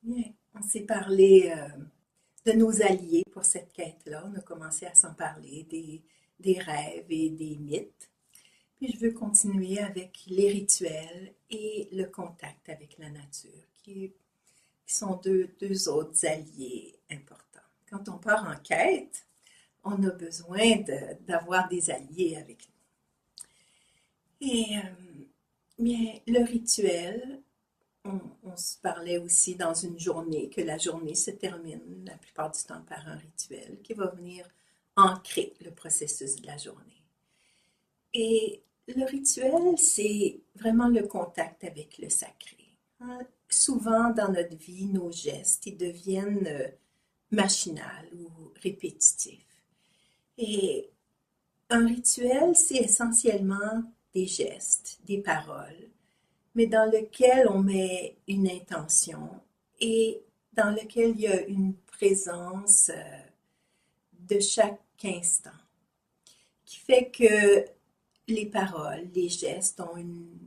Bien, on s'est parlé de nos alliés pour cette quête-là. On a commencé à s'en parler des rêves et des mythes. Puis je veux continuer avec les rituels et le contact avec la nature, qui sont deux autres alliés importants. Quand on part en quête, on a besoin d'avoir des alliés avec nous. Et bien, le rituel, on se parlait aussi dans une journée, que la journée se termine la plupart du temps par un rituel qui va venir ancrer le processus de la journée. Et le rituel, c'est vraiment le contact avec le sacré. Hein. Souvent dans notre vie, nos gestes, ils deviennent machinaux ou répétitifs. Et un rituel, c'est essentiellement des gestes, des paroles, mais dans lequel on met une intention et dans lequel il y a une présence de chaque instant, qui fait que les paroles, les gestes ont une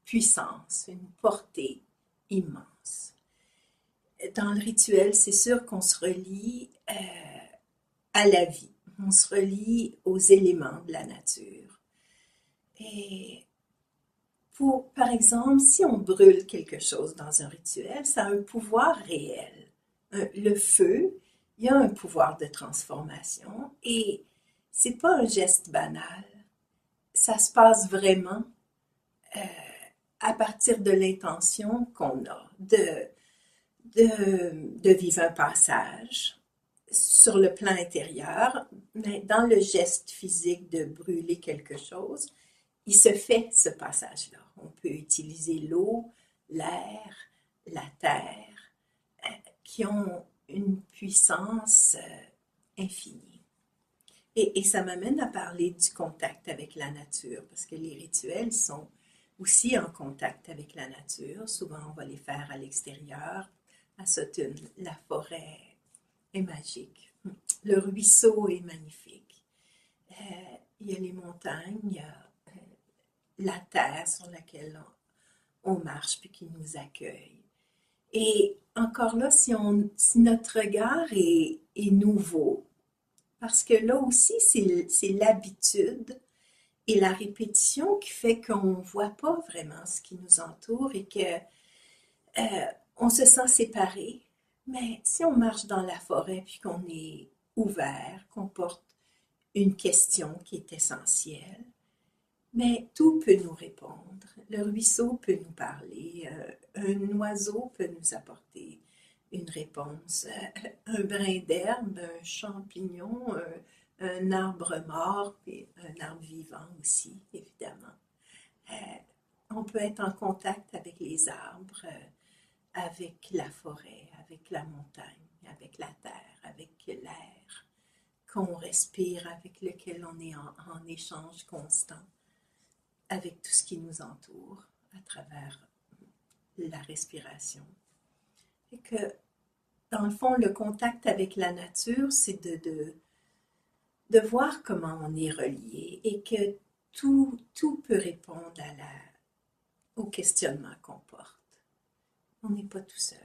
puissance, une portée immense. Dans le rituel, c'est sûr qu'on se relie à la vie, on se relie aux éléments de la nature. Et par exemple, si on brûle quelque chose dans un rituel, ça a un pouvoir réel. Le feu, il y a un pouvoir de transformation et c'est pas un geste banal. Ça se passe vraiment euh, à partir de l'intention qu'on a de vivre un passage sur le plan intérieur, mais dans le geste physique de brûler quelque chose, il se fait ce passage-là. On peut utiliser l'eau, l'air, la terre, qui ont une puissance infinie. Et ça m'amène à parler du contact avec la nature, parce que les rituels sont aussi en contact avec la nature. Souvent, on va les faire à l'extérieur, à Sutton. La forêt est magique. Le ruisseau est magnifique. Il y a les montagnes, il y a la terre sur laquelle on marche puis qui nous accueille. Et encore là, si notre regard est nouveau, parce que là aussi, c'est l'habitude et la répétition qui fait qu'on ne voit pas vraiment ce qui nous entoure et que on se sent séparé. Mais si on marche dans la forêt puis qu'on est ouvert, qu'on porte une question qui est essentielle, mais tout peut nous répondre. Le ruisseau peut nous parler, un oiseau peut nous apporter une réponse, un brin d'herbe, un champignon, un arbre mort, puis un arbre vivant aussi, évidemment. Euh, on peut être en contact avec les arbres, avec la forêt, avec la montagne, avec la terre, avec l'air qu'on respire, avec lequel on est en échange constant avec tout ce qui nous entoure à travers la respiration. Et que, dans le fond, le contact avec la nature, c'est de voir comment on est relié et que tout peut répondre au questionnement qu'on porte. On n'est pas tout seul.